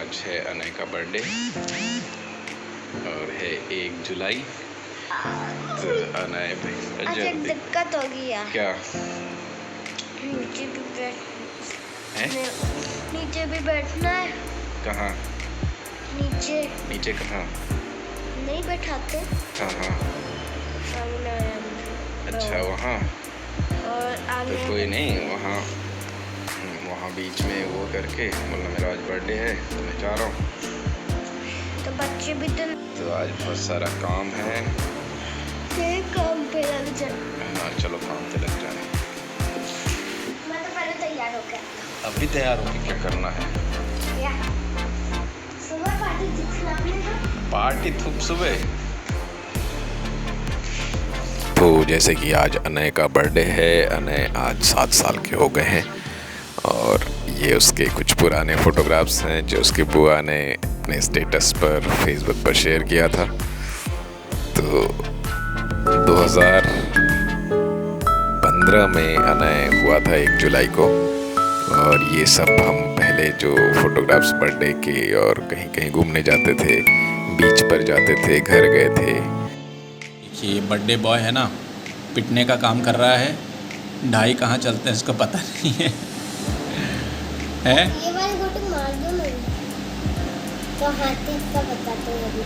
आज है अनय का बर्थडे और है 1 जुलाई। तो अनय अच्छा दिक्कत हो गई यार। क्या नीचे भी है? नीचे भी बैठना है। कहाँ? नीचे। नीचे कहाँ? नहीं बैठाते। हाँ हाँ। सामने अच्छा वहाँ। और आगे तो कोई नहीं, वहाँ बीच में वो करके बोलना मेरा आज बर्थडे है तो मैं जा रहा हूँ। तो बच्चे भी तो आज बहुत सारा काम है। काम पे लग जाए। हाँ चलो काम पे लग जाए। मैं तो पहले तैयार हो गया। अभी तैयार होके क्या करना है? सुबह पार्टी थूप सुबह। तो जैसे कि आज अनय का बर्थडे है, अनय आज 7 साल के हो गए हैं और ये उसके कुछ पुराने फ़ोटोग्राफ्स हैं जो उसकी बुआ ने अपने स्टेटस पर फेसबुक पर शेयर किया था। तो 2015 में अनय हुआ था 1 जुलाई को और ये सब हम पहले जो फ़ोटोग्राफ्स बर्थडे के और कहीं कहीं घूमने जाते थे, बीच पर जाते थे, घर गए थे। ये बर्थडे बॉय है ना, पिटने का काम कर रहा है। ढाई कहाँ चलते हैं इसको पता नहीं है। ये वाले फोटो मार दो ना, तो हाथी का बताते हैं अभी।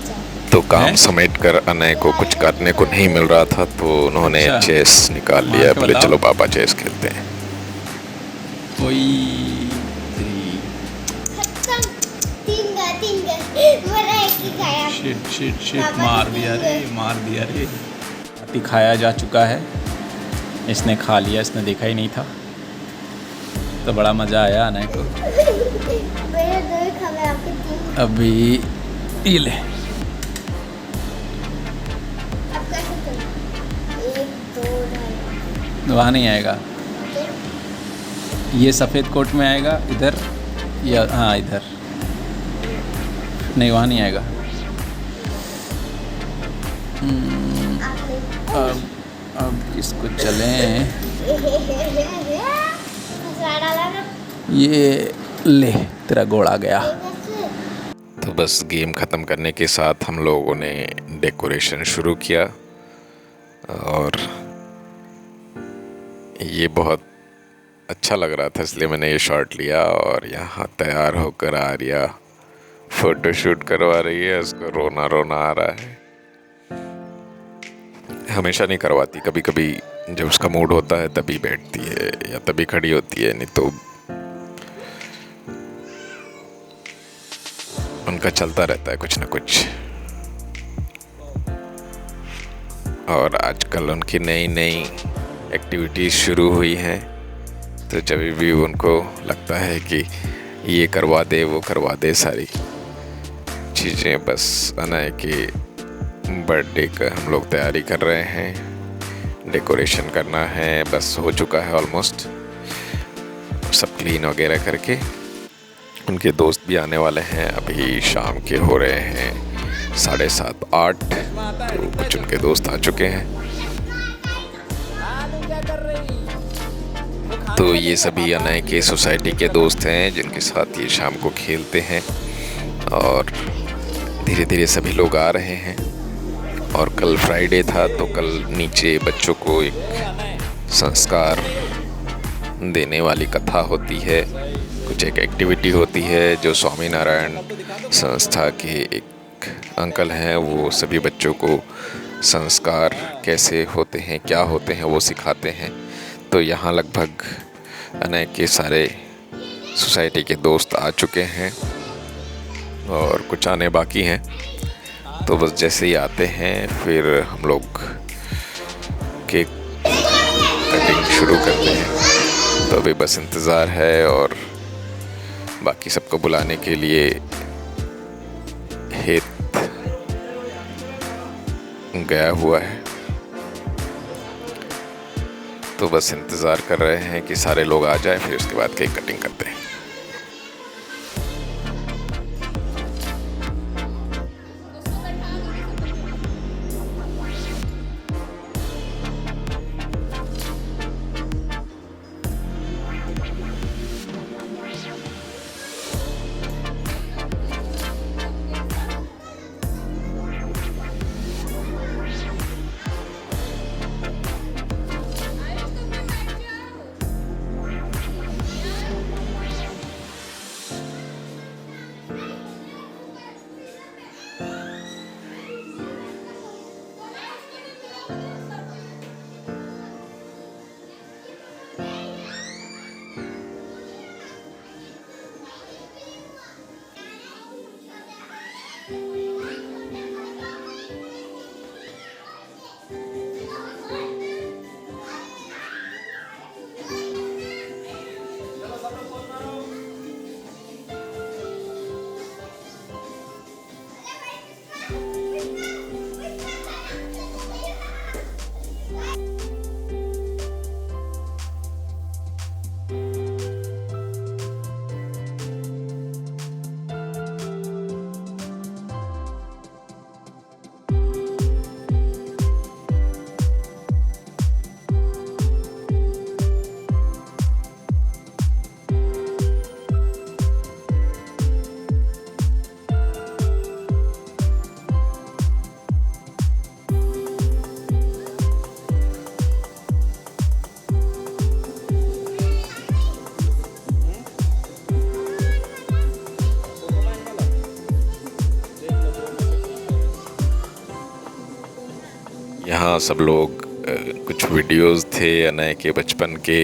तो काम समेट कर अनय को कुछ करने को नहीं मिल रहा था तो उन्होंने चेस निकाल लिया। बोले चलो पापा चेस खेलते हैं। कोई शिट मार दिया रे। हाथी खाया जा चुका है, इसने खा लिया, इसने देखा ही नहीं था। तो बड़ा मज़ा आया अनय को। अभी ये ले, वहाँ नहीं आएगा, ये सफ़ेद कोट में आएगा इधर, या हाँ इधर नहीं, वहाँ नहीं आएगा। अब इसको चलें, ये ले तेरा गोड़ आ गया। तो बस गेम ख़त्म करने के साथ हम लोगों ने डेकोरेशन शुरू किया और ये बहुत अच्छा लग रहा था इसलिए मैंने ये शॉट लिया। और यहाँ तैयार होकर आर्या फ़ोटो शूट करवा रही है, उसको रोना रोना आ रहा है। हमेशा नहीं करवाती, कभी कभी जब उसका मूड होता है तभी बैठती है या तभी खड़ी होती है, नहीं तो उनका चलता रहता है कुछ ना कुछ। और आजकल उनकी नई नई एक्टिविटीज़ शुरू हुई हैं, तो जब भी उनको लगता है कि ये करवा दे वो करवा दे सारी चीज़ें। बस अनय के बर्थडे का हम लोग तैयारी कर रहे हैं, डेकोरेशन करना है, बस हो चुका है ऑलमोस्ट, सब क्लीन वगैरह करके। उनके दोस्त भी आने वाले हैं, अभी शाम के हो रहे हैं 7:30 8, तो कुछ उनके दोस्त आ चुके हैं। तो ये सभी अनय के सोसाइटी के दोस्त हैं जिनके साथ ये शाम को खेलते हैं और धीरे धीरे सभी लोग आ रहे हैं। और कल फ्राइडे था तो कल नीचे बच्चों को एक संस्कार देने वाली कथा होती है, कुछ एक एक्टिविटी होती है जो स्वामीनारायण संस्था के एक अंकल हैं, वो सभी बच्चों को संस्कार कैसे होते हैं, क्या होते हैं वो सिखाते हैं। तो यहाँ लगभग अनय के सारे सोसाइटी के दोस्त आ चुके हैं और कुछ आने बाकी हैं। तो बस जैसे ही आते हैं फिर हम लोग केक कटिंग शुरू करते हैं। तो अभी बस इंतज़ार है और बाकी सबको बुलाने के लिए हेत गया हुआ है। तो बस इंतज़ार कर रहे हैं कि सारे लोग आ जाएं, फिर उसके बाद केक कटिंग करते हैं। यहाँ सब लोग कुछ वीडियोस थे अनय के बचपन के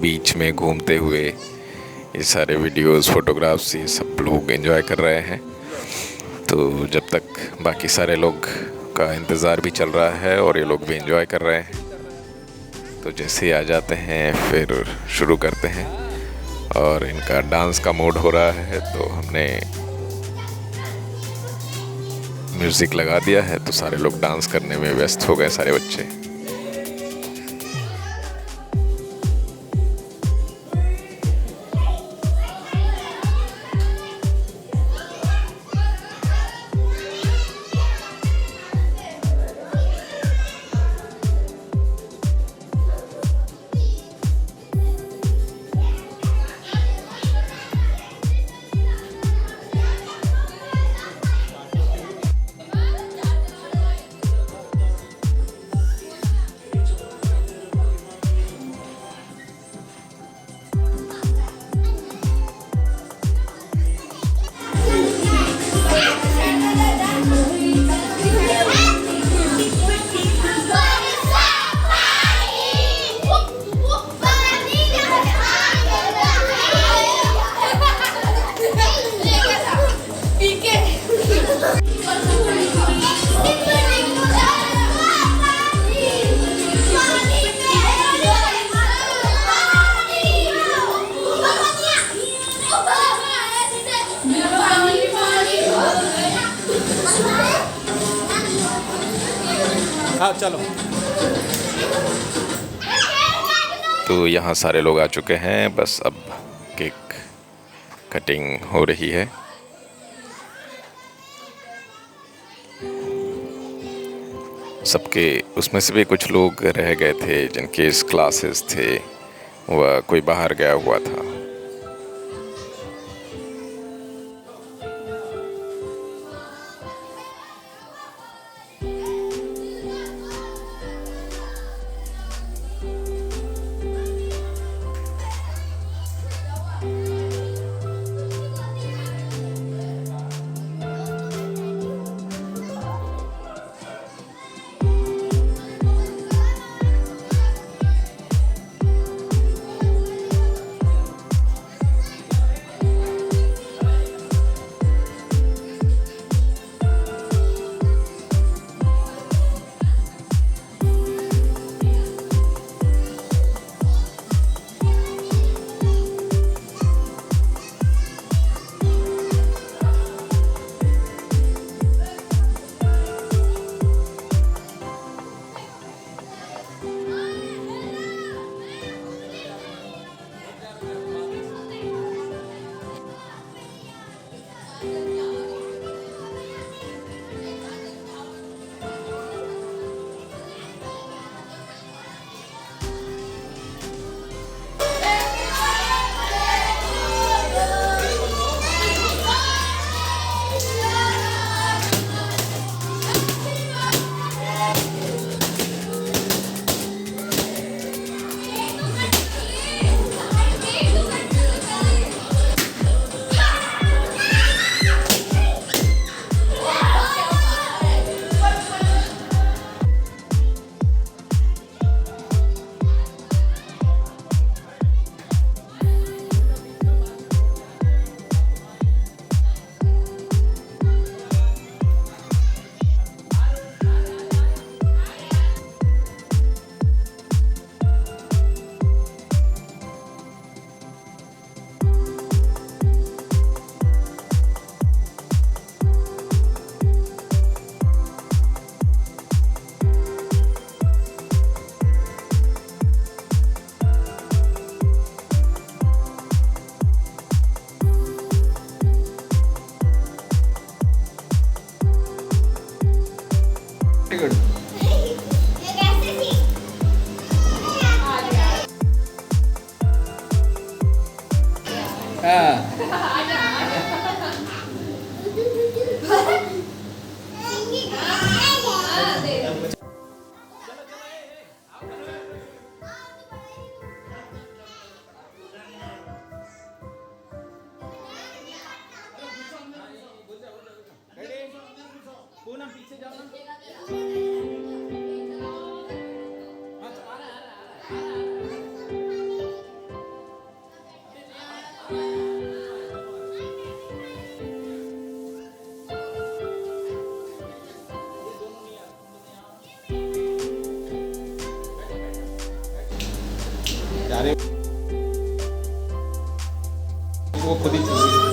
बीच में घूमते हुए, ये सारे वीडियोस फोटोग्राफ्स ये सब लोग एंजॉय कर रहे हैं। तो जब तक बाकी सारे लोग का इंतज़ार भी चल रहा है और ये लोग भी एंजॉय कर रहे हैं, तो जैसे ही आ जाते हैं फिर शुरू करते हैं। और इनका डांस का मूड हो रहा है तो हमने म्यूज़िक लगा दिया है, तो सारे लोग डांस करने में व्यस्त हो गए, सारे बच्चे। हाँ चलो। तो यहाँ सारे लोग आ चुके हैं, बस अब केक कटिंग हो रही है। सबके उसमें से भी कुछ लोग रह गए थे जिनके क्लासेस थे, वह कोई बाहर गया हुआ था। पूनम पीछे जाओ ना। यार वो खुद ही चल रही है।